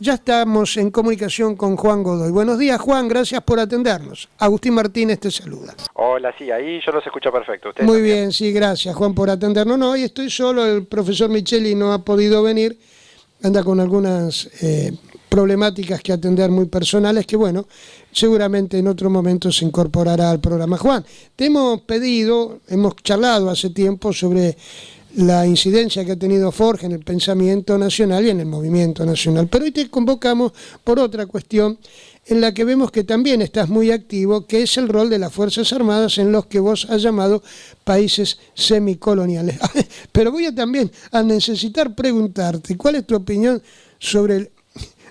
Ya estamos en comunicación con Juan Godoy. Buenos días, Juan, gracias por atendernos. Agustín Martínez te saluda. Hola, sí, ahí yo los escucho perfecto. ¿Ustedes Muy también? bien, sí, gracias, Juan, por atendernos. No, hoy estoy solo, el profesor Micheli no ha podido venir, anda con algunas problemáticas que atender muy personales, que bueno, seguramente en otro momento se incorporará al programa. Juan, te hemos pedido, hemos charlado hace tiempo sobre la incidencia que ha tenido Forja en el pensamiento nacional y en el movimiento nacional. Pero hoy te convocamos por otra cuestión en la que vemos que también estás muy activo, que es el rol de las Fuerzas Armadas en los que vos has llamado países semicoloniales. Pero voy a también a necesitar preguntarte, ¿cuál es tu opinión sobre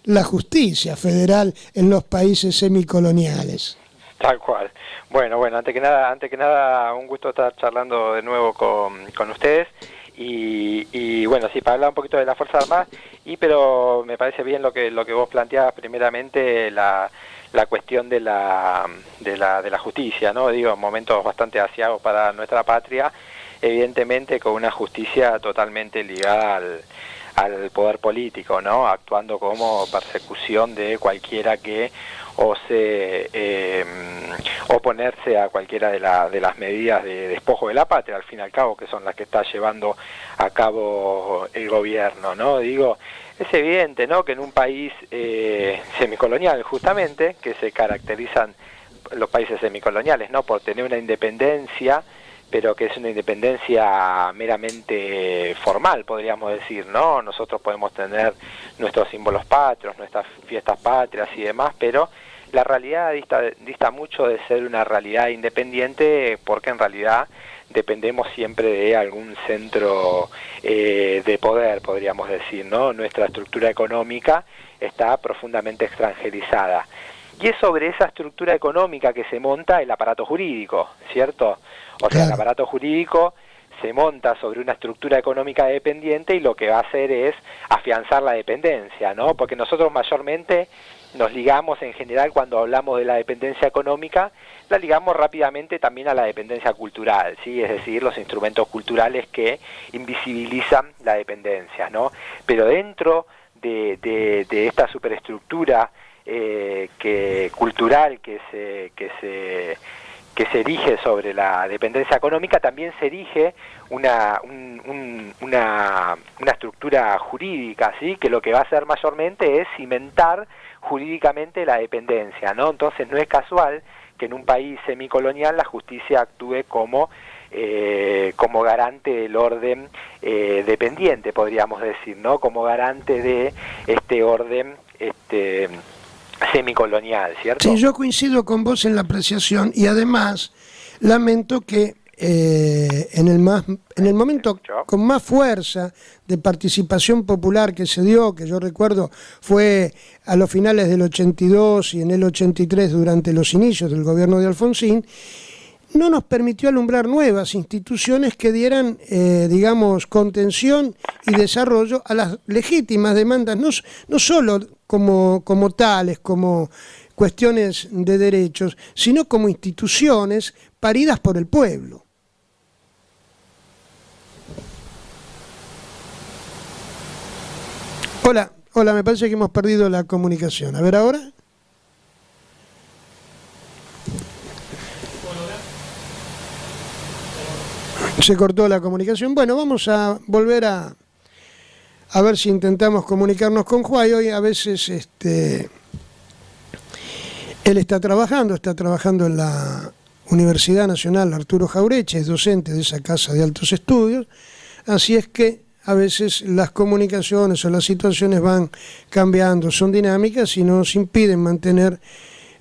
la justicia federal en los países semicoloniales? Tal cual. Bueno, antes que nada, un gusto estar charlando de nuevo con ustedes y bueno, sí, para hablar un poquito de las Fuerzas Armadas, pero me parece bien lo que vos planteabas, primeramente la cuestión de la justicia, ¿no? Digo, momentos bastante asiagos para nuestra patria, evidentemente con una justicia totalmente ligada al poder político, ¿no? Actuando como persecución de cualquiera que ose oponerse a cualquiera de las medidas de despojo de la patria, al fin y al cabo, que son las que está llevando a cabo el gobierno, ¿no? Digo, es evidente, ¿no?, que en un país semicolonial, justamente, que se caracterizan los países semicoloniales, ¿no?, por tener una independencia, pero que es una independencia meramente formal, podríamos decir, ¿no? Nosotros podemos tener nuestros símbolos patrios, nuestras fiestas patrias y demás, pero la realidad dista mucho de ser una realidad independiente, porque en realidad dependemos siempre de algún centro de poder, podríamos decir, ¿no? Nuestra estructura económica está profundamente extranjerizada. Y es sobre esa estructura económica que se monta el aparato jurídico, ¿cierto? O sea, el aparato jurídico se monta sobre una estructura económica dependiente y lo que va a hacer es afianzar la dependencia, ¿no? Porque nosotros mayormente nos ligamos en general cuando hablamos de la dependencia económica, la ligamos rápidamente también a la dependencia cultural, ¿sí? Es decir, los instrumentos culturales que invisibilizan la dependencia, ¿no? Pero dentro de esta superestructura cultural que se erige sobre la dependencia económica, también se erige una estructura jurídica, ¿sí?, que lo que va a hacer mayormente es cimentar jurídicamente la dependencia, ¿no? Entonces no es casual que en un país semicolonial la justicia actúe como garante del orden dependiente, podríamos decir, ¿no?, como garante de este orden semicolonial, ¿cierto? Sí, yo coincido con vos en la apreciación y además lamento que en el momento con más fuerza de participación popular que se dio, que yo recuerdo fue a los finales del 82 y en el 83 durante los inicios del gobierno de Alfonsín, no nos permitió alumbrar nuevas instituciones que dieran, digamos, contención y desarrollo a las legítimas demandas, no solo como tales, como cuestiones de derechos, sino como instituciones paridas por el pueblo. Hola, me parece que hemos perdido la comunicación. A ver ahora. Se cortó la comunicación. Bueno, vamos a volver a ver si intentamos comunicarnos con Juan. Hoy a veces él está trabajando en la Universidad Nacional Arturo Jaureche, es docente de esa casa de altos estudios, así es que a veces las comunicaciones o las situaciones van cambiando, son dinámicas y nos impiden mantener,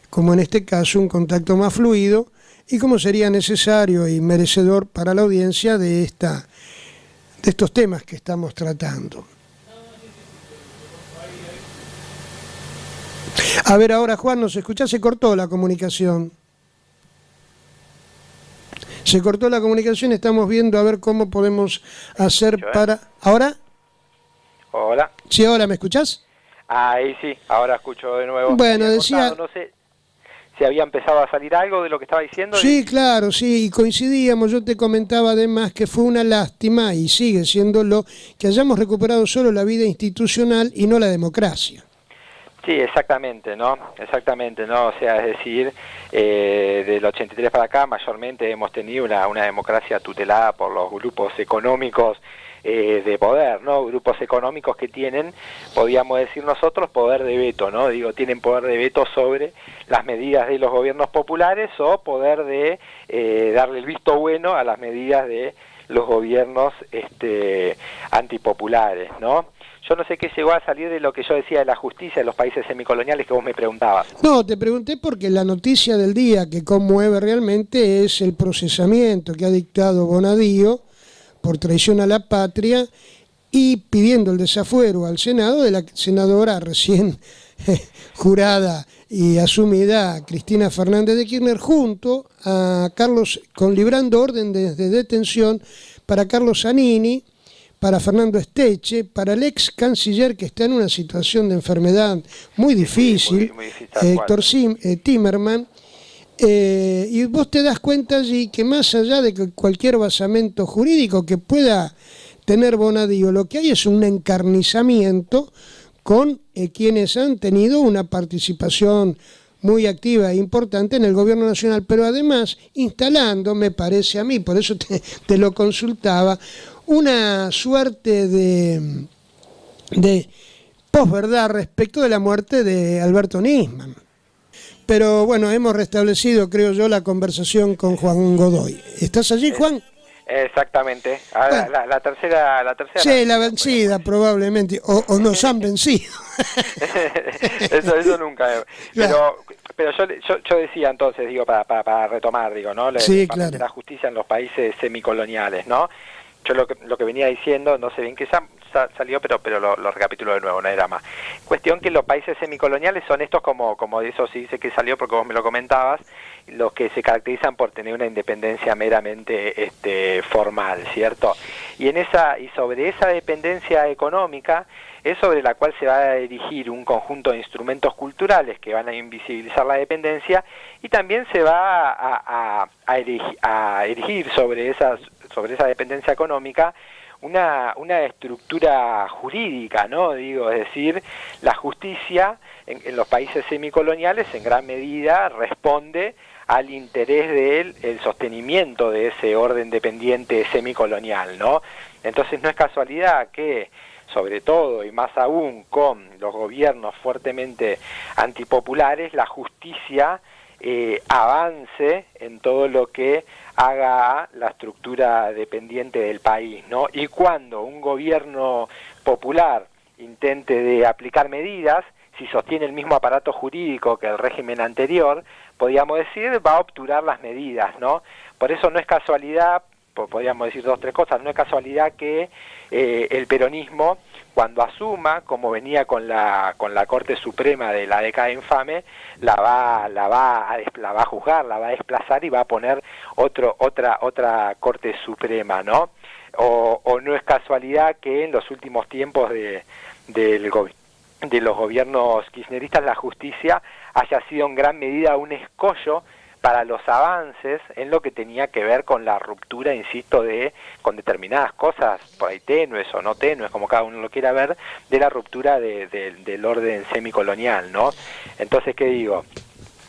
como en este caso, un contacto más fluido y como sería necesario y merecedor para la audiencia de estos temas que estamos tratando. A ver ahora, Juan, ¿nos escuchás? Se cortó la comunicación. Se cortó la comunicación, estamos viendo a ver cómo podemos hacer para... ¿Ahora? Hola. Sí, ahora, ¿me escuchás? Ahí sí, ahora escucho de nuevo. Bueno, decía... No sé si había empezado a salir algo de lo que estaba diciendo. Sí, claro, sí, y coincidíamos. Yo te comentaba además que fue una lástima, y sigue siéndolo, que hayamos recuperado solo la vida institucional y no la democracia. Sí, exactamente, ¿no? Exactamente, ¿no? O sea, es decir, del 83 para acá mayormente hemos tenido una democracia tutelada por los grupos económicos de poder, ¿no? Grupos económicos que tienen, podríamos decir nosotros, poder de veto, ¿no? Digo, tienen poder de veto sobre las medidas de los gobiernos populares o poder de darle el visto bueno a las medidas de los gobiernos antipopulares, ¿no? Yo no sé qué llegó a salir de lo que yo decía de la justicia de los países semicoloniales que vos me preguntabas. No, te pregunté porque la noticia del día que conmueve realmente es el procesamiento que ha dictado Bonadío por traición a la patria y pidiendo el desafuero al Senado de la senadora recién jurada y asumida Cristina Fernández de Kirchner, junto a Carlos, con librando orden de detención para Carlos Zanini, para Fernando Esteche, para el ex canciller que está en una situación de enfermedad muy difícil, muy difícil, Héctor Timerman. Y vos te das cuenta allí que más allá de que cualquier basamento jurídico que pueda tener Bonadío, lo que hay es un encarnizamiento con quienes han tenido una participación muy activa e importante en el gobierno nacional, pero además instalando, me parece a mí, por eso te lo consultaba, una suerte de posverdad respecto de la muerte de Alberto Nisman. Pero bueno, hemos restablecido, creo yo, la conversación con Juan Godoy. ¿Estás allí, Juan? Exactamente. Ahora, bueno, la tercera. Sí, la vencida probablemente, o nos han vencido. eso nunca. Claro. Pero yo decía entonces, digo, para retomar, digo, ¿no? Sí, claro. La justicia en los países semicoloniales, ¿no? Yo lo que venía diciendo, no sé bien qué salió, pero lo recapitulo de nuevo, no era más. Cuestión que los países semicoloniales son estos, como eso sí dice que salió porque vos me lo comentabas, los que se caracterizan por tener una independencia meramente formal, ¿cierto? Y sobre esa dependencia económica es sobre la cual se va a erigir un conjunto de instrumentos culturales que van a invisibilizar la dependencia, y también se va a erigir sobre esa dependencia económica una estructura jurídica, ¿no? Digo, es decir, la justicia en los países semicoloniales en gran medida responde al interés del sostenimiento de ese orden dependiente semicolonial, ¿no? Entonces no es casualidad que, sobre todo y más aún con los gobiernos fuertemente antipopulares, la justicia avance en todo lo que haga la estructura dependiente del país, ¿no? Y cuando un gobierno popular intente de aplicar medidas, si sostiene el mismo aparato jurídico que el régimen anterior, podríamos decir, va a obturar las medidas, ¿no? Por eso no es casualidad, podríamos decir dos o tres cosas, no es casualidad que el peronismo, cuando asuma, como venía con la Corte Suprema de la década infame, la va a juzgar, la va a desplazar y va a poner otra Corte Suprema, ¿no? O no es casualidad que en los últimos tiempos de los gobiernos kirchneristas la justicia haya sido en gran medida un escollo para los avances en lo que tenía que ver con la ruptura, insisto, con determinadas cosas, por ahí tenues o no tenues, como cada uno lo quiera ver, de la ruptura del orden semicolonial, ¿no? Entonces, ¿qué digo?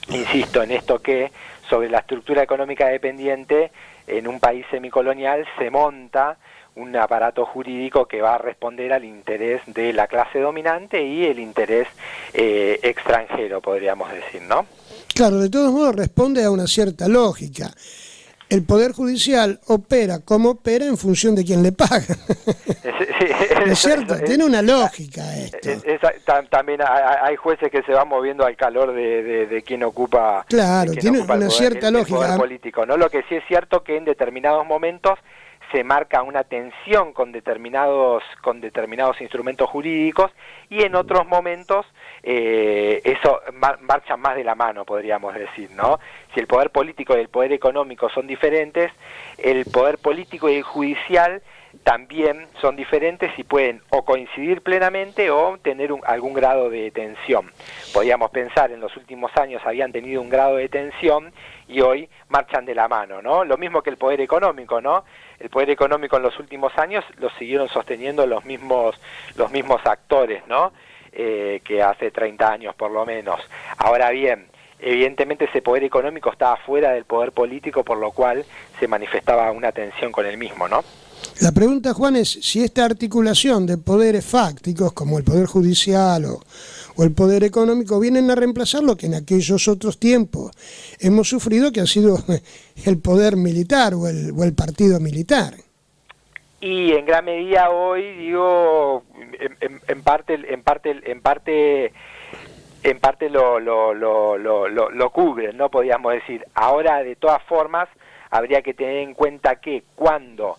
Insisto en esto que sobre la estructura económica dependiente en un país semicolonial se monta un aparato jurídico que va a responder al interés de la clase dominante y el interés extranjero, podríamos decir, ¿no? Claro, de todos modos responde a una cierta lógica. El Poder Judicial opera como opera en función de quién le paga. Sí, ¿no es cierto? Tiene una lógica esto. También hay jueces que se van moviendo al calor de quien ocupa. Claro, tiene una cierta lógica. El poder político, ¿no? Lo que sí es cierto que en determinados momentos se marca una tensión con determinados instrumentos jurídicos, y en otros momentos eso marcha más de la mano, podríamos decir, ¿no? Si el poder político y el poder económico son diferentes, el poder político y el judicial también son diferentes y pueden o coincidir plenamente o tener algún grado de tensión. Podríamos pensar, en los últimos años habían tenido un grado de tensión y hoy marchan de la mano, ¿no? Lo mismo que el poder económico, ¿no? El poder económico en los últimos años lo siguieron sosteniendo los mismos actores, ¿no? que hace 30 años por lo menos. Ahora bien, evidentemente ese poder económico estaba fuera del poder político, por lo cual se manifestaba una tensión con el mismo, ¿no? La pregunta, Juan, es si esta articulación de poderes fácticos, como el poder judicial o el poder económico, vienen a reemplazar lo que en aquellos otros tiempos hemos sufrido, que ha sido el poder militar o el partido militar. Y en gran medida hoy, digo, en parte lo cubren, ¿no? Podríamos decir. Ahora, de todas formas, habría que tener en cuenta que cuando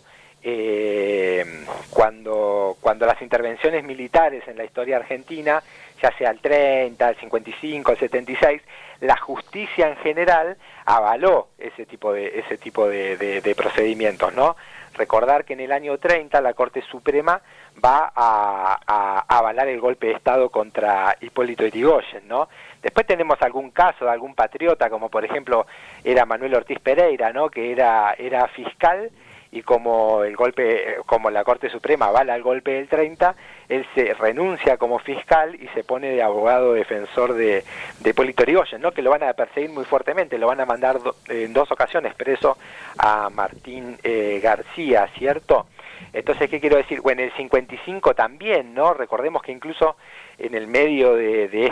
las intervenciones militares en la historia argentina, ya sea el 30, el 55, el 76, la justicia en general avaló ese tipo de procedimientos, ¿no? Recordar que en el año 30 la Corte Suprema va a avalar el golpe de Estado contra Hipólito Yrigoyen, ¿no? Después tenemos algún caso de algún patriota, como por ejemplo era Manuel Ortiz Pereira, ¿no? Que era fiscal, y como la Corte Suprema avala el golpe del 30, él se renuncia como fiscal y se pone de abogado defensor de Hipólito Yrigoyen, ¿no? Que lo van a perseguir muy fuertemente, lo van a mandar en 2 ocasiones preso a Martín García, ¿cierto? Entonces, ¿qué quiero decir? Bueno, en el 55 también, ¿no? Recordemos que incluso en el medio de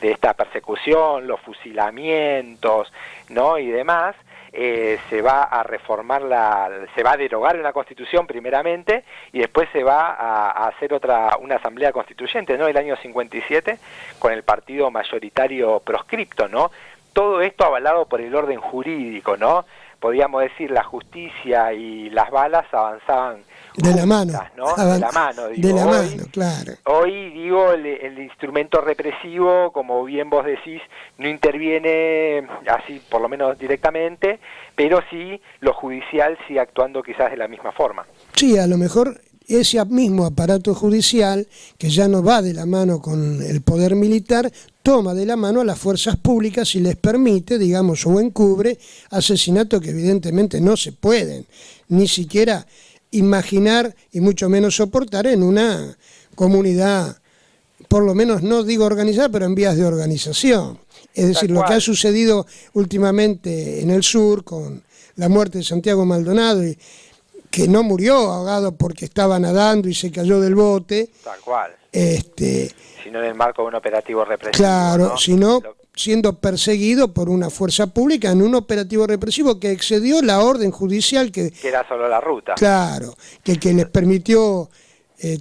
esta persecución, los fusilamientos, ¿no? Y demás, se va a reformar se va a derogar una constitución primeramente, y después se va a hacer una asamblea constituyente, ¿no? El año 57, con el partido mayoritario proscripto, ¿no? Todo esto avalado por el orden jurídico, ¿no? Podríamos decir, la justicia y las balas avanzaban de la mano, ¿no? De la mano, digo. De la mano, claro. Hoy, digo, el instrumento represivo, como bien vos decís, no interviene así, por lo menos directamente, pero sí lo judicial sigue actuando quizás de la misma forma. Sí, a lo mejor ese mismo aparato judicial, que ya no va de la mano con el poder militar, toma de la mano a las fuerzas públicas y les permite, digamos, o encubre asesinatos que evidentemente no se pueden ni siquiera imaginar y mucho menos soportar en una comunidad, por lo menos no digo organizada, pero en vías de organización. Es decir, lo que ha sucedido últimamente en el sur con la muerte de Santiago Maldonado, y que no murió ahogado porque estaba nadando y se cayó del bote. Tal cual. Sino en el marco de un operativo represivo. Claro, ¿no? Sino siendo perseguido por una fuerza pública en un operativo represivo que excedió la orden judicial que era solo la ruta. Claro, que les permitió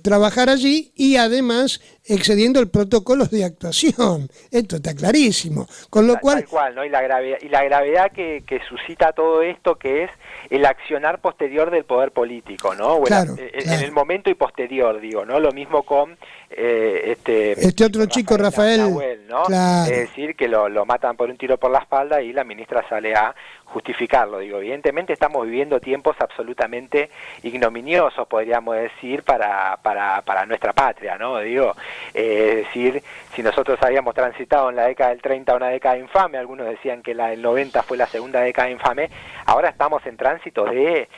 trabajar allí, y además excediendo el protocolo de actuación. Esto está clarísimo. Con lo cual, tal cual, ¿no? Y la gravedad que suscita todo esto, que es el accionar posterior del poder político, ¿no? Bueno, claro. En el momento y posterior, digo, ¿no? Lo mismo con este otro chico, Rafael, Nahuel, ¿no? Claro. Es decir, que lo matan por un tiro por la espalda y la ministra sale a justificarlo. Digo, evidentemente estamos viviendo tiempos absolutamente ignominiosos, podríamos decir, para nuestra patria, ¿no? Digo, es decir, si nosotros habíamos transitado en la década del 30 una década infame, algunos decían que la del 90 fue la segunda década infame, ahora estamos en tránsito de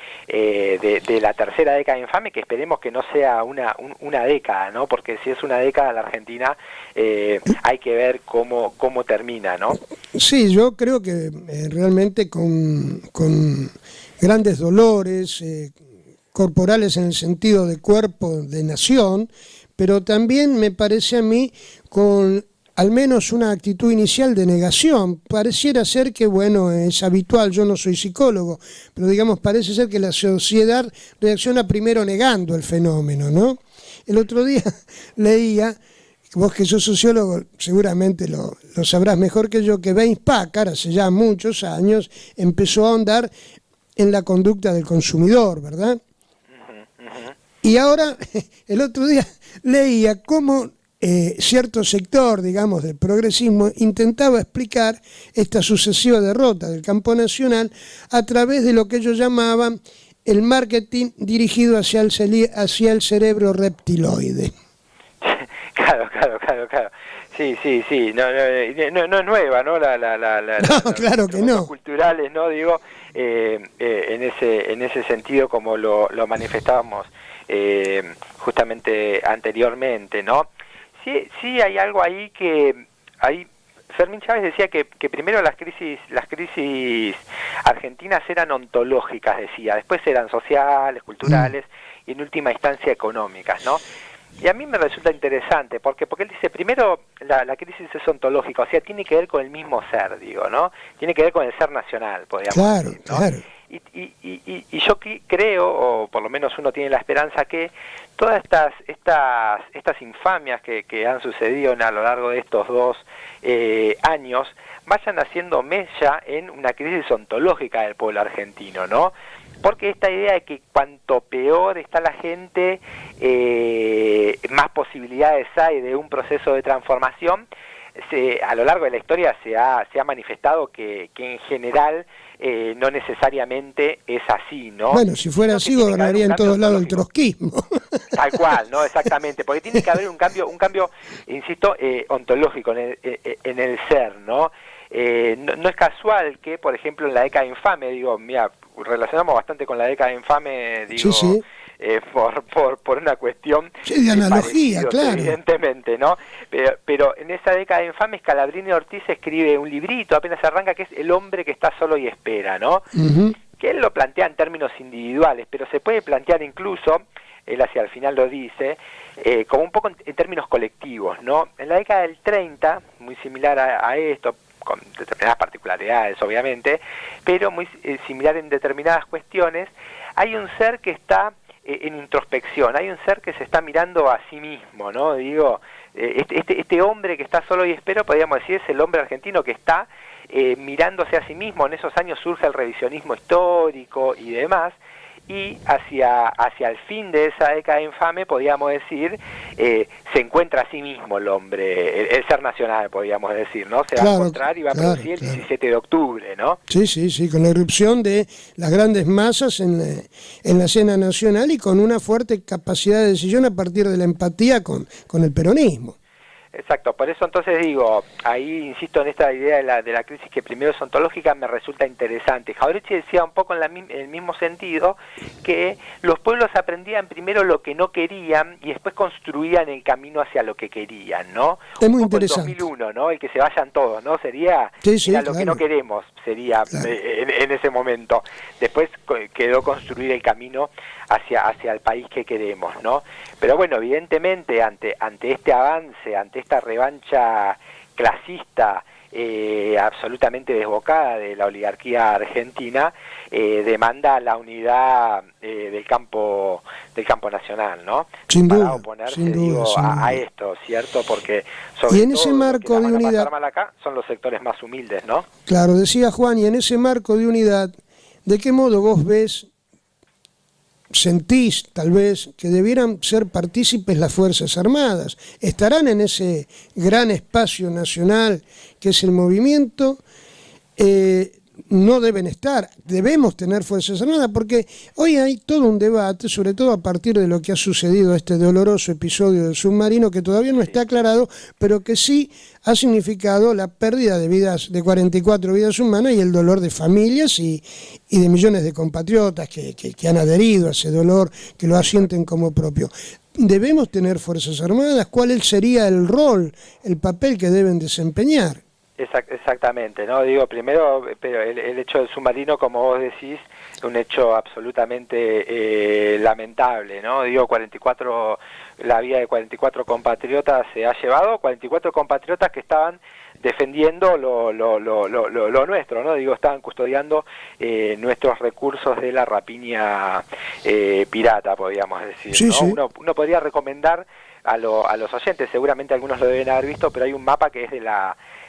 la tercera década infame, que esperemos que no sea una década, ¿no? Porque si es una década, la Argentina hay que ver cómo termina, ¿no? Sí, yo creo que realmente con grandes dolores corporales en el sentido de cuerpo de nación, pero también me parece a mí con al menos una actitud inicial de negación. Pareciera ser que, bueno, es habitual, yo no soy psicólogo, pero digamos, parece ser que la sociedad reacciona primero negando el fenómeno, ¿no? El otro día leía, vos que sos sociólogo seguramente lo sabrás mejor que yo, que James Packard hace ya muchos años empezó a ahondar en la conducta del consumidor, ¿verdad? Y ahora, el otro día leía cómo cierto sector, digamos, del progresismo intentaba explicar esta sucesiva derrota del campo nacional a través de lo que ellos llamaban el marketing dirigido hacia el cerebro reptiloide. Claro. Sí. No es nueva, ¿no? No, claro que no. Culturales, ¿no? Digo, en ese sentido, como lo manifestábamos justamente anteriormente, ¿no? sí hay algo ahí que hay. Fermín Chávez decía que primero las crisis argentinas eran ontológicas, decía, después eran sociales, culturales y en última instancia económicas, ¿no? Y a mí me resulta interesante, porque él dice, primero, la crisis es ontológica, o sea, tiene que ver con el mismo ser, digo, ¿no? Tiene que ver con el ser nacional, podríamos decir, ¿no? Claro. Y yo creo, o por lo menos uno tiene la esperanza, que todas estas infamias que han sucedido a lo largo de estos 2 años vayan haciendo mella en una crisis ontológica del pueblo argentino, ¿no? Porque esta idea de que cuanto peor está la gente, más posibilidades hay de un proceso de transformación, a lo largo de la historia se ha manifestado que en general no necesariamente es así, ¿no? Bueno, si fuera así, gobernaría en todos lados el trotskismo. Tal cual, ¿no? Exactamente, porque tiene que haber un cambio, insisto, ontológico en el ser, ¿no? No es casual que, por ejemplo, en la década infame, digo, mira, relacionamos bastante con la década infame, digo, sí. Por una cuestión de analogía, claro. Evidentemente, ¿no? Pero en esa década infame, Scalabrini Ortiz escribe un librito, apenas arranca, que es El hombre que está solo y espera, ¿no? Uh-huh. Que él lo plantea en términos individuales, pero se puede plantear incluso, él hacia el final lo dice, como un poco en términos colectivos, ¿no? En la década del 30, muy similar a esto, con determinadas particularidades, obviamente, pero muy similar en determinadas cuestiones, hay un ser que está en introspección, hay un ser que se está mirando a sí mismo, ¿no? Digo, este hombre que está solo y espero, podríamos decir, es el hombre argentino que está mirándose a sí mismo. En esos años surge el revisionismo histórico y demás, y hacia el fin de esa década infame, podríamos decir, se encuentra a sí mismo el hombre, el ser nacional, podríamos decir, ¿no? Se va a encontrar y va a producir el 17 de octubre, ¿no? Sí, con la irrupción de las grandes masas en la escena nacional y con una fuerte capacidad de decisión a partir de la empatía con el peronismo. Exacto, por eso entonces digo, ahí insisto en esta idea de la crisis que primero es ontológica, me resulta interesante. Jauretche decía un poco en el mismo sentido que los pueblos aprendían primero lo que no querían y después construían el camino hacia lo que querían, ¿no? Es muy un poco interesante. El 2001, ¿no? El que se vayan todos, ¿no? Sería lo que no queremos, sería en ese momento. Después quedó construir el camino hacia el país que queremos, ¿no? Pero bueno, evidentemente ante este avance, ante esta revancha clasista absolutamente desbocada de la oligarquía argentina, demanda la unidad del campo nacional, ¿no? Sin para duda, oponerse, sin duda. a esto, ¿cierto? Porque sobre y en todo ese marco de unidad, mal acá son los sectores más humildes, ¿no? Claro, decía Juan, y en ese marco de unidad, ¿de qué modo vos sentís tal vez que debieran ser partícipes las Fuerzas Armadas? ¿Estarán en ese gran espacio nacional que es el movimiento? No deben estar, debemos tener Fuerzas Armadas, porque hoy hay todo un debate, sobre todo a partir de lo que ha sucedido, este doloroso episodio del submarino, que todavía no está aclarado, pero que sí ha significado la pérdida de vidas, de 44 vidas humanas y el dolor de familias y de millones de compatriotas que han adherido a ese dolor, que lo asienten como propio. ¿Debemos tener Fuerzas Armadas? ¿Cuál sería el rol, el papel que deben desempeñar? Exactamente, ¿no? Digo, primero, pero el hecho del submarino, como vos decís, es un hecho absolutamente lamentable, ¿no? Digo, la vida de 44 compatriotas se ha llevado, 44 compatriotas que estaban defendiendo lo nuestro, ¿no? Digo, estaban custodiando nuestros recursos de la rapiña pirata, podríamos decir, sí, ¿no? Sí. Uno podría recomendar a los oyentes, seguramente algunos lo deben haber visto, pero hay un mapa que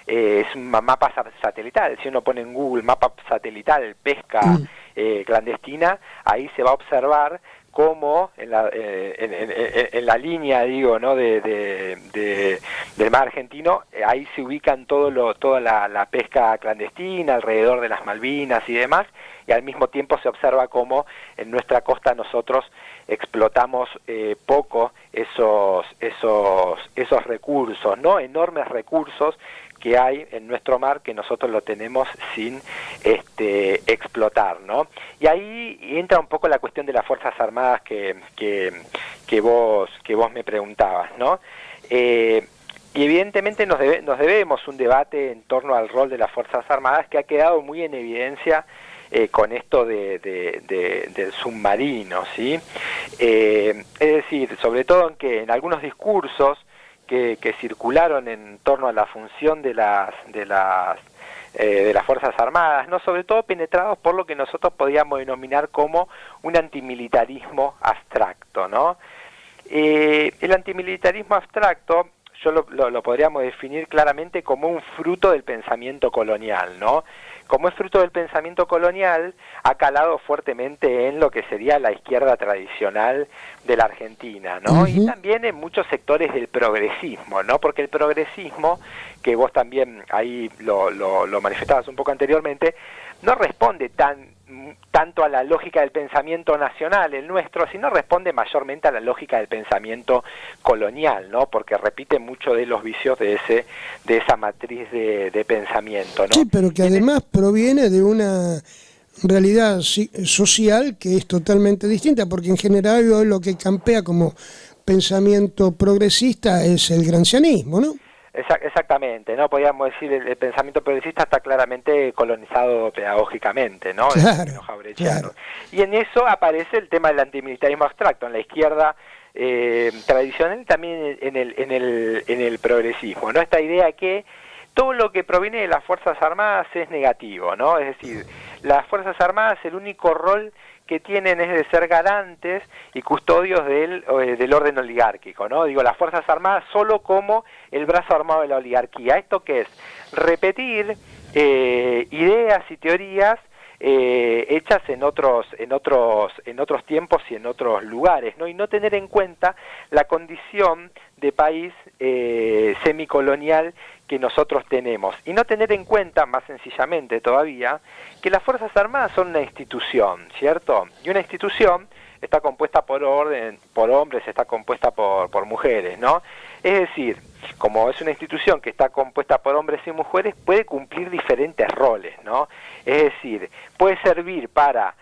es un mapa satelital. Si uno pone en Google mapa satelital pesca clandestina, ahí se va a observar cómo en la línea, digo, ¿no? del mar argentino, ahí se ubican toda la pesca clandestina alrededor de las Malvinas y demás, y al mismo tiempo se observa cómo en nuestra costa nosotros explotamos poco esos recursos, ¿no? Enormes recursos que hay en nuestro mar que nosotros lo tenemos sin explotar, ¿no? Y ahí entra un poco la cuestión de las Fuerzas Armadas que vos me preguntabas, ¿no? Y evidentemente nos debemos un debate en torno al rol de las Fuerzas Armadas que ha quedado muy en evidencia con esto del submarino, ¿sí? Es decir, sobre todo en algunos discursos que circularon en torno a la función de las Fuerzas Armadas, no, sobre todo penetrados por lo que nosotros podíamos denominar como un antimilitarismo abstracto, ¿no? El antimilitarismo abstracto yo lo podríamos definir claramente como un fruto del pensamiento colonial, ¿no? Como es fruto del pensamiento colonial, ha calado fuertemente en lo que sería la izquierda tradicional de la Argentina, ¿no? Y también en muchos sectores del progresismo, ¿no? Porque el progresismo, que vos también ahí lo manifestabas un poco anteriormente, no responde tanto a la lógica del pensamiento nacional, el nuestro, sino responde mayormente a la lógica del pensamiento colonial, ¿no? Porque repite mucho de los vicios de esa matriz de pensamiento, ¿no? Sí, pero que además proviene de una realidad social que es totalmente distinta, porque en general hoy lo que campea como pensamiento progresista es el grancianismo, ¿no? Exactamente, ¿no? Podríamos decir el pensamiento progresista está claramente colonizado pedagógicamente, ¿no? Claro, claro. Y en eso aparece el tema del antimilitarismo abstracto, en la izquierda tradicional y también en el progresismo, ¿no? Esta idea que todo lo que proviene de las Fuerzas Armadas es negativo, ¿no? Es decir, las Fuerzas Armadas, el único rol que tienen es de ser garantes y custodios del orden oligárquico, ¿no? Digo, las Fuerzas Armadas solo como el brazo armado de la oligarquía. ¿Esto qué es? Repetir ideas y teorías hechas en otros tiempos y en otros lugares, ¿no? Y no tener en cuenta la condición de país semicolonial que nosotros tenemos, y no tener en cuenta, más sencillamente todavía, que las Fuerzas Armadas son una institución, ¿cierto? Y una institución está compuesta por hombres, está compuesta por mujeres, ¿no? Es decir, como es una institución que está compuesta por hombres y mujeres, puede cumplir diferentes roles, ¿no? Es decir, puede servir para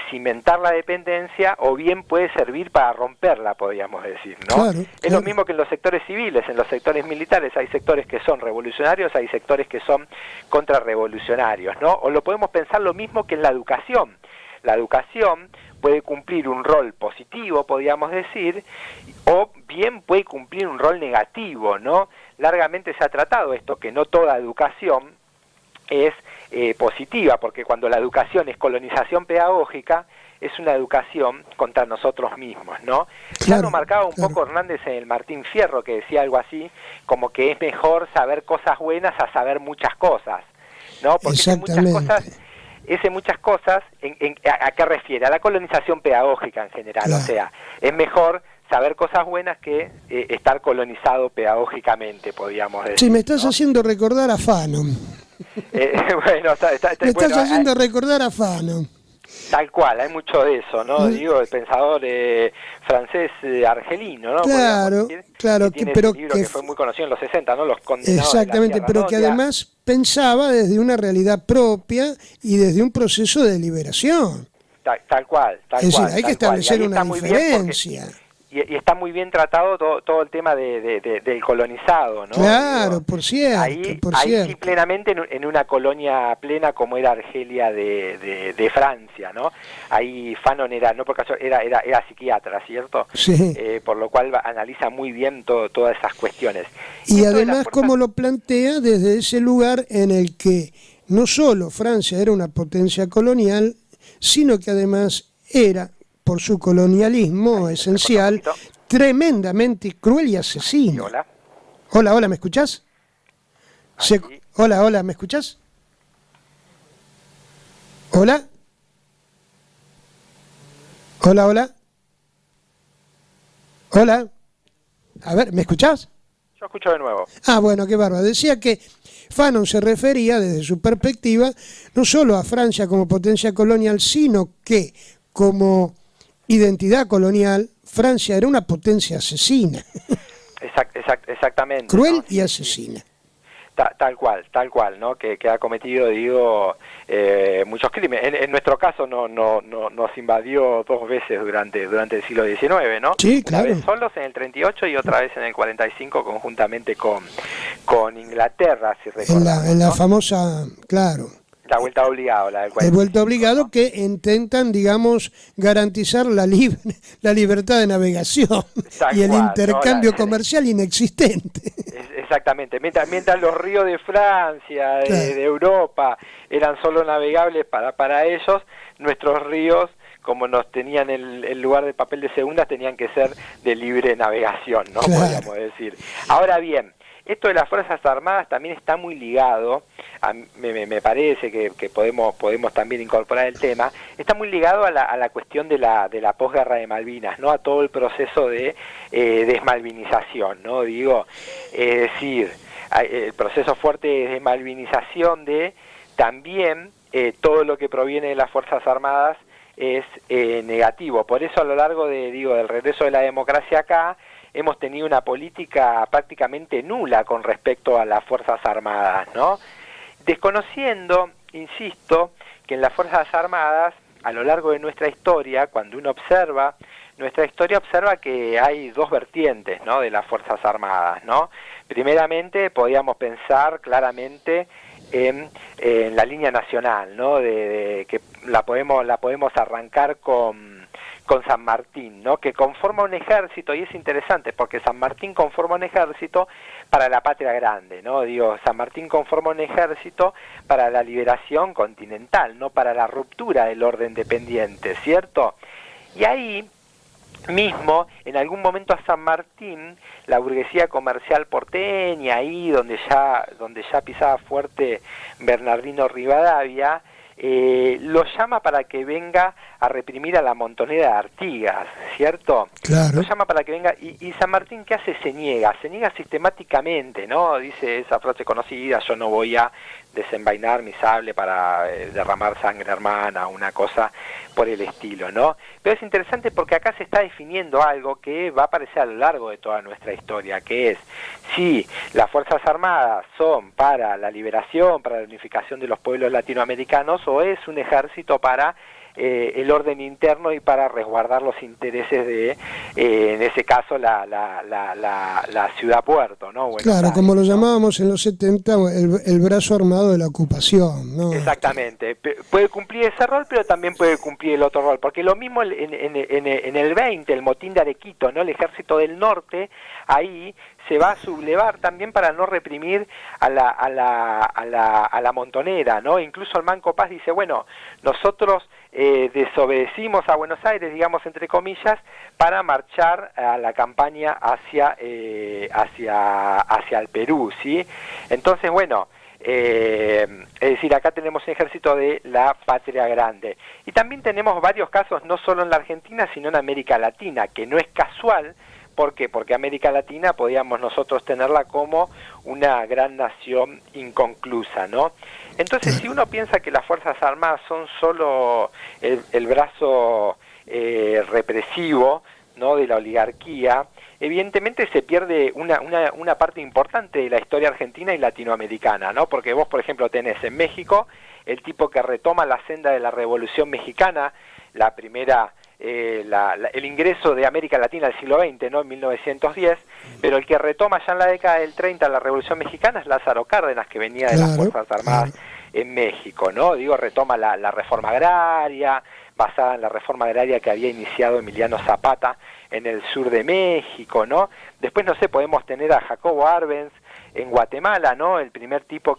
cimentar la dependencia o bien puede servir para romperla, podríamos decir, ¿no? Claro, es lo mismo que en los sectores civiles, en los sectores militares hay sectores que son revolucionarios, hay sectores que son contrarrevolucionarios, ¿no? O lo podemos pensar lo mismo que en la educación. La educación puede cumplir un rol positivo, podríamos decir, o bien puede cumplir un rol negativo, ¿no? Largamente se ha tratado esto, que no toda educación es positiva, porque cuando la educación es colonización pedagógica, es una educación contra nosotros mismos, ¿no? Ya lo marcaba un poco Hernández en el Martín Fierro, que decía algo así, como que es mejor saber cosas buenas a saber muchas cosas, ¿no? Porque muchas cosas, ¿a qué refiere? A la colonización pedagógica en general, claro. O sea, es mejor saber cosas buenas que estar colonizado pedagógicamente, podríamos decir. Sí, me estás haciendo recordar a Fanon. Bueno, me estás haciendo recordar a Fanon. Tal cual, hay mucho de eso, ¿no? Digo, el pensador francés argelino, ¿no? Claro, claro, pero que fue muy conocido en los 60, ¿no? Los condenados. Exactamente, de la pero que además pensaba desde una realidad propia y desde un proceso de liberación. Tal cual. Es decir, hay que establecer una diferencia. Y está muy bien tratado todo el tema del colonizado, ¿no? Claro, digo, por cierto. Ahí sí, plenamente en una colonia plena como era Argelia de Francia, ¿no? Ahí Fanon era, no por caso, era psiquiatra, ¿cierto? Sí. Por lo cual analiza muy bien todas esas cuestiones. Y además, como lo plantea desde ese lugar en el que no solo Francia era una potencia colonial, sino que además era, por su colonialismo esencial, tremendamente cruel y asesino. Hola, ¿me escuchás? Hola, ¿me escuchás? Hola. Hola. A ver, ¿me escuchás? Yo escucho de nuevo. Bueno, qué bárbaro. Decía que Fanon se refería desde su perspectiva no solo a Francia como potencia colonial, sino que como identidad colonial, Francia era una potencia asesina. Exactamente. Cruel y asesina. Tal cual, ¿no? Que ha cometido, digo, muchos crímenes. En nuestro caso nos invadió 2 veces durante el siglo XIX, ¿no? Sí, claro. Una vez solos en el 38 y otra vez en el 45 conjuntamente con Inglaterra, si recordamos, En la ¿no? famosa, claro. La vuelta obligada, la del 45. El vuelto obligado, ¿no? que intentan, digamos, garantizar la libertad de navegación y el intercambio comercial inexistente. Exactamente, mientras los ríos de Francia, de Europa, eran solo navegables para ellos, nuestros ríos, como nos tenían el lugar de papel de segundas, tenían que ser de libre navegación, ¿no? Claro. Podríamos decir. Ahora bien, esto de las Fuerzas Armadas también está muy ligado, me parece que podemos también incorporar el tema, está muy ligado a la cuestión de la posguerra de Malvinas, ¿no? A todo el proceso de desmalvinización, ¿no? Digo, es decir, el proceso fuerte de desmalvinización de también todo lo que proviene de las Fuerzas Armadas es negativo. Por eso a lo largo del regreso de la democracia acá, hemos tenido una política prácticamente nula con respecto a las Fuerzas Armadas, ¿no? Desconociendo, insisto, que en las Fuerzas Armadas, a lo largo de nuestra historia, cuando uno observa nuestra historia, observa que hay 2 vertientes, ¿no? De las Fuerzas Armadas, ¿no? Primeramente, podíamos pensar claramente en la línea nacional, ¿no? Que la podemos arrancar con San Martín, ¿no? Que conforma un ejército, y es interesante porque San Martín conforma un ejército para la patria grande, ¿no? Digo, San Martín conforma un ejército para la liberación continental, no para la ruptura del orden dependiente, ¿cierto? Y ahí mismo, en algún momento a San Martín, la burguesía comercial porteña, ahí donde ya pisaba fuerte Bernardino Rivadavia, lo llama para que venga a reprimir a la montonera de Artigas, ¿cierto? Claro. Lo llama para que venga, y San Martín, ¿qué hace? Se niega sistemáticamente, ¿no? Dice esa frase conocida: yo no voy a desenvainar mi sable para derramar sangre hermana, una cosa por el estilo, ¿no? Pero es interesante porque acá se está definiendo algo que va a aparecer a lo largo de toda nuestra historia, que es, si las Fuerzas Armadas son para la liberación, para la unificación de los pueblos latinoamericanos, o es un ejército para el orden interno y para resguardar los intereses de, en ese caso, la ciudad-puerto, ¿no? Buenos claro, Aires, como lo ¿no? llamábamos en los 70, el brazo armado de la ocupación, ¿no? Exactamente, puede cumplir ese rol, pero también puede cumplir el otro rol, porque lo mismo en el 20, el motín de Arequito, ¿no? El ejército del norte, ahí se va a sublevar también para no reprimir a la montonera, ¿no? Incluso el Manco Paz dice, bueno, nosotros desobedecimos a Buenos Aires, digamos entre comillas, para marchar a la campaña hacia el Perú, ¿sí? Entonces, bueno, es decir, acá tenemos un ejército de la patria grande. Y también tenemos varios casos, no solo en la Argentina, sino en América Latina, que no es casual. ¿Por qué? Porque América Latina podíamos nosotros tenerla como una gran nación inconclusa, ¿no? Entonces, si uno piensa que las Fuerzas Armadas son solo el brazo represivo, ¿no?, de la oligarquía, evidentemente se pierde una parte importante de la historia argentina y latinoamericana, ¿no? Porque vos, por ejemplo, tenés en México el tipo que retoma la senda de la Revolución Mexicana, la primera... el ingreso de América Latina al siglo XX, ¿no?, en 1910, pero el que retoma ya en la década del 30 la Revolución Mexicana es Lázaro Cárdenas, que venía de las Fuerzas Armadas en México, ¿no? Digo, retoma la reforma agraria, basada en la reforma agraria que había iniciado Emiliano Zapata en el sur de México, ¿no? Después, no sé, podemos tener a Jacobo Arbenz en Guatemala, ¿no?, el primer tipo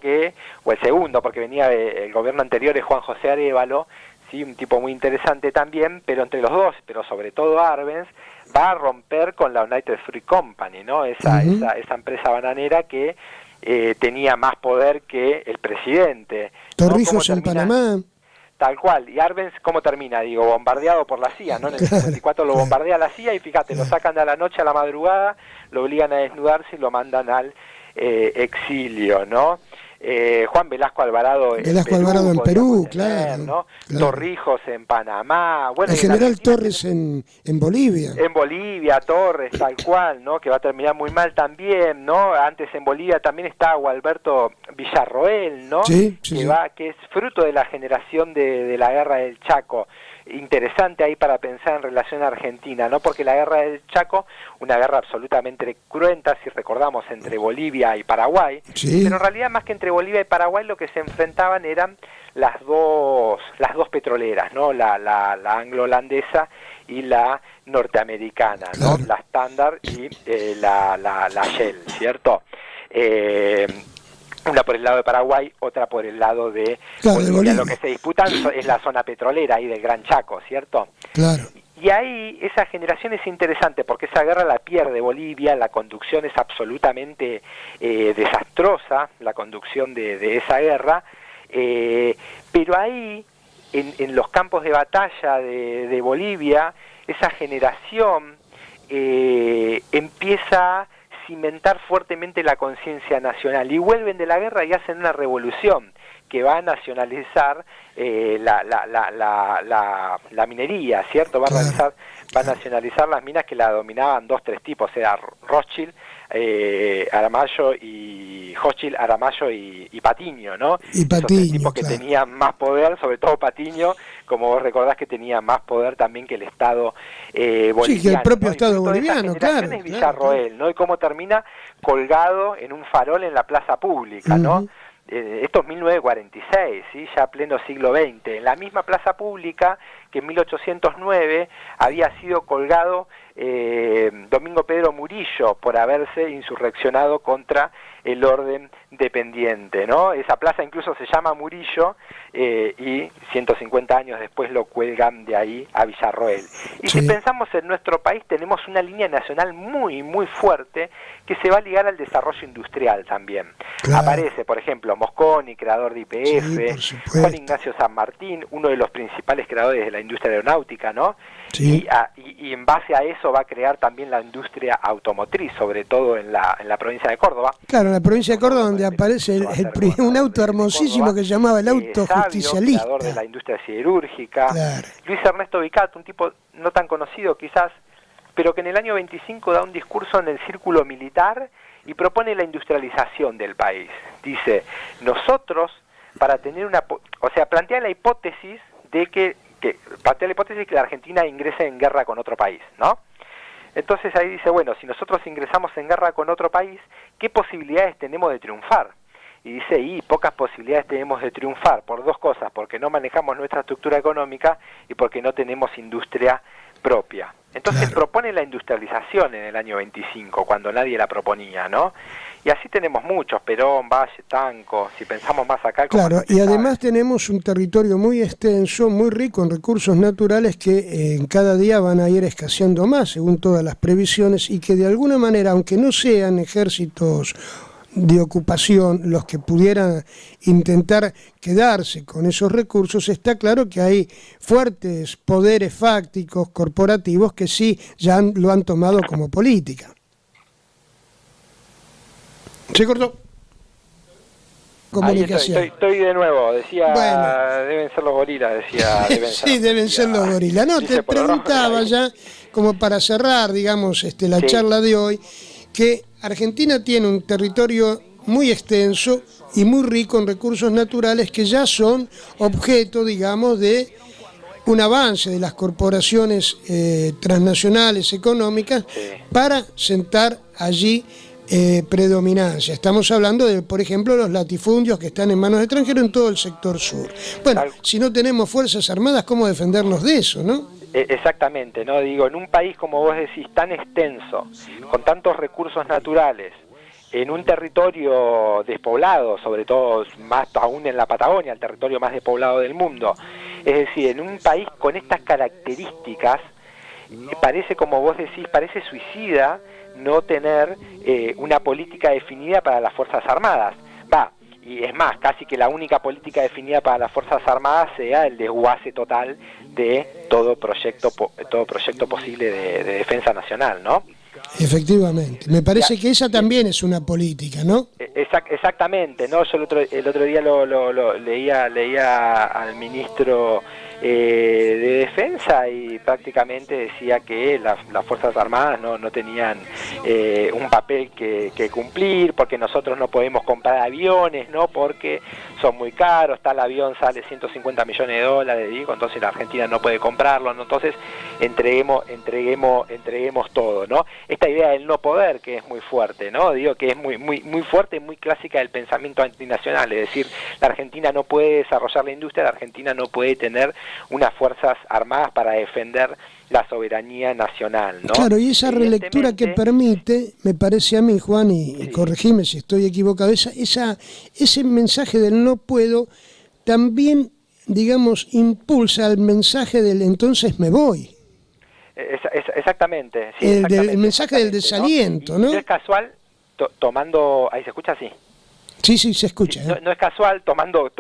o el segundo, porque venía el gobierno anterior, es Juan José Arévalo, sí, un tipo muy interesante también, pero entre los dos, pero sobre todo Arbenz, va a romper con la United Fruit Company, ¿no? Esa empresa bananera que tenía más poder que el presidente. Torrijos en Panamá. Tal cual. Y Arbenz, ¿cómo termina? Digo, bombardeado por la CIA, ¿no? En el 54 lo bombardea la CIA y fíjate, lo sacan de la noche a la madrugada, lo obligan a desnudarse y lo mandan al exilio, ¿no? Juan Velasco Alvarado en Perú, claro, ¿no? Claro. Torrijos en Panamá, bueno, el general Torres en Bolivia. En Bolivia, Torres, tal cual, ¿no? Que va a terminar muy mal también, ¿no? Antes en Bolivia también está Gualberto Villarroel, ¿no? Sí, que es fruto de la generación de la guerra del Chaco. Interesante ahí para pensar en relación a Argentina, ¿no? Porque la guerra del Chaco, una guerra absolutamente cruenta, si recordamos, entre Bolivia y Paraguay, pero en realidad más que entre Bolivia y Paraguay lo que se enfrentaban eran las dos petroleras, ¿no? La anglo-holandesa y la norteamericana, ¿no? La Standard y la Shell, ¿cierto? Una por el lado de Paraguay, otra por el lado de Bolivia. Lo que se disputan es la zona petrolera ahí del Gran Chaco, ¿cierto? Claro. Y ahí esa generación es interesante porque esa guerra la pierde Bolivia, la conducción es absolutamente desastrosa, la conducción de esa guerra, pero ahí, en los campos de batalla de Bolivia, esa generación empieza a cimentar fuertemente la conciencia nacional y vuelven de la guerra y hacen una revolución que va a nacionalizar la minería, ¿cierto? Va a nacionalizar las minas que la dominaban 2-3 tipos, era Rothschild, Aramayo y Hochschild, Aramayo y Patiño, ¿no? Y Patiño, esos tipos que tenían más poder, sobre todo Patiño, como vos recordás que tenía más poder también que el Estado boliviano. Sí, que el propio ¿no? Estado boliviano, claro. Es Villarroel, ¿no? Y cómo termina colgado en un farol en la plaza pública, ¿no? Esto es 1946, ¿sí? Ya pleno siglo XX. En la misma plaza pública que en 1809 había sido colgado Domingo Pedro Murillo por haberse insurreccionado contra el orden dependiente, ¿no? Esa plaza incluso se llama Murillo y 150 años después lo cuelgan de ahí a Villarroel. Y si pensamos en nuestro país, tenemos una línea nacional muy, muy fuerte que se va a ligar al desarrollo industrial también. Aparece, por ejemplo, Mosconi, creador de YPF, Juan Ignacio San Martín, uno de los principales creadores de la industria aeronáutica, ¿no? Y en base a eso va a crear también la industria automotriz, sobre todo en la provincia de Córdoba. Claro, en la provincia de Córdoba, donde aparece un auto hermosísimo que se llamaba el auto justicialista. Creador de la industria siderúrgica. Luis Ernesto Vicat, un tipo no tan conocido quizás, pero que en el año 25 da un discurso en el círculo militar y propone la industrialización del país. Dice, nosotros, para tener plantea la hipótesis de que la Argentina ingrese en guerra con otro país, ¿no? Entonces ahí dice, bueno, si nosotros ingresamos en guerra con otro país, ¿qué posibilidades tenemos de triunfar? Y dice, pocas posibilidades tenemos de triunfar por dos cosas, porque no manejamos nuestra estructura económica y porque no tenemos industria propia. Entonces propone la industrialización en el año 25, cuando nadie la proponía, ¿no? Y así tenemos muchos, Perón, Valle, Tanco, si pensamos más acá... Claro, y además tenemos un territorio muy extenso, muy rico en recursos naturales que en cada día van a ir escaseando más, según todas las previsiones, y que de alguna manera, aunque no sean ejércitos de ocupación los que pudieran intentar quedarse con esos recursos, está claro que hay fuertes poderes fácticos, corporativos, que sí ya lo han tomado como política. Se cortó. Comunicación. Estoy de nuevo, decía, deben ser los gorilas, decía. Deben ser los gorilas. No, te preguntaba ya, como para cerrar, digamos, la charla de hoy, que Argentina tiene un territorio muy extenso y muy rico en recursos naturales que ya son objeto, digamos, de un avance de las corporaciones transnacionales económicas para sentar allí predominancia. Estamos hablando de, por ejemplo, los latifundios que están en manos de extranjeros en todo el sector sur. Bueno, si no tenemos fuerzas armadas, ¿cómo defendernos de eso, no? Exactamente, ¿no? Digo, en un país, como vos decís, tan extenso, con tantos recursos naturales, en un territorio despoblado, sobre todo más aún en la Patagonia, el territorio más despoblado del mundo, es decir, en un país con estas características, parece, como vos decís, parece suicida no tener una política definida para las Fuerzas Armadas. Y es más, casi que la única política definida para las Fuerzas Armadas sea el desguace total de todo proyecto posible de defensa nacional, ¿no? Efectivamente. Me parece que esa también es una política, ¿no? Exactamente, ¿no? Yo el otro día leía al ministro de Defensa y prácticamente decía que las Fuerzas Armadas no tenían un papel que cumplir, porque nosotros no podemos comprar aviones, ¿no? Porque son muy caros, tal avión sale 150 millones de dólares, digo, entonces la Argentina no puede comprarlo, ¿no? Entonces entreguemos todo, ¿no? Esta idea del no poder, que es muy fuerte, ¿no? Digo que es muy fuerte, muy clásica del pensamiento antinacional, es decir, la Argentina no puede desarrollar la industria, la Argentina no puede tener unas fuerzas armadas para defender la soberanía nacional, ¿no? Claro, y esa relectura que permite, me parece a mí, Juan, y corregime si estoy equivocado, ese mensaje del no puedo también, digamos, impulsa el mensaje del entonces me voy. Exactamente. Sí, el mensaje del desaliento, ¿no? Y no es casual, tomando... ¿Ahí se escucha? Sí. Sí, se escucha. No es casual, tomando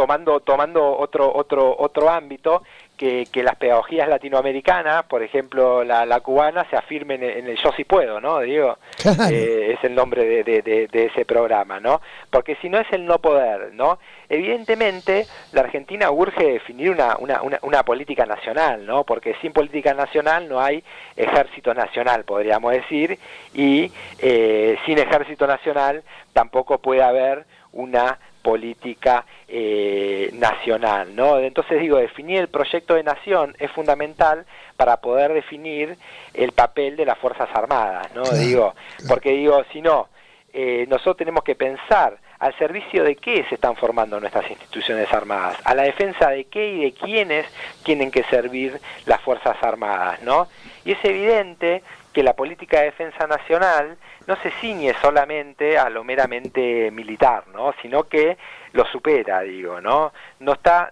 otro ámbito, que las pedagogías latinoamericanas, por ejemplo la cubana, se afirmen en el yo sí puedo, ¿no? Digo, claro. Es el nombre de ese programa, ¿no? Porque si no es el no poder, ¿no? Evidentemente la Argentina urge definir una política nacional, ¿no? Porque sin política nacional no hay ejército nacional, podríamos decir, y sin ejército nacional tampoco puede haber una política nacional, ¿no? Entonces digo, definir el proyecto de nación es fundamental para poder definir el papel de las Fuerzas Armadas, ¿no? Claro, digo, claro. Porque digo, si no, nosotros tenemos que pensar al servicio de qué se están formando nuestras instituciones armadas, a la defensa de qué y de quiénes tienen que servir las Fuerzas Armadas, ¿no? Y es evidente que la política de defensa nacional no se ciñe solamente a lo meramente militar, ¿no? Sino que lo supera, digo, ¿no? No está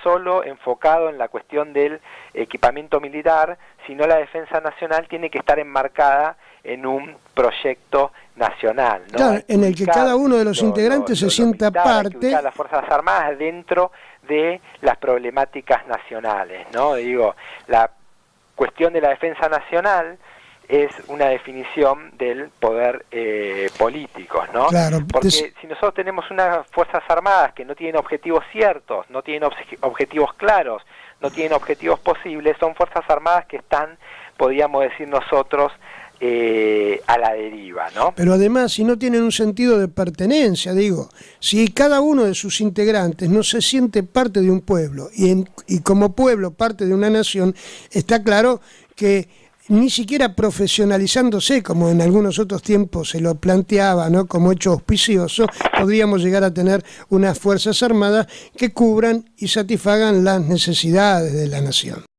solo enfocado en la cuestión del equipamiento militar, sino la defensa nacional tiene que estar enmarcada en un proyecto nacional, ¿no? Claro, en el que cada uno de los integrantes se sienta parte. Las Fuerzas Armadas dentro de las problemáticas nacionales, ¿no? Digo, la cuestión de la defensa nacional es una definición del poder político, ¿no? Claro, porque si nosotros tenemos unas Fuerzas Armadas que no tienen objetivos ciertos, no tienen objetivos claros, no tienen objetivos posibles, son Fuerzas Armadas que están, podríamos decir nosotros, a la deriva, ¿no? Pero además, si no tienen un sentido de pertenencia, digo, si cada uno de sus integrantes no se siente parte de un pueblo y como pueblo parte de una nación, está claro que ni siquiera profesionalizándose, como en algunos otros tiempos se lo planteaba, ¿no? Como hecho auspicioso, podríamos llegar a tener unas Fuerzas Armadas que cubran y satisfagan las necesidades de la nación.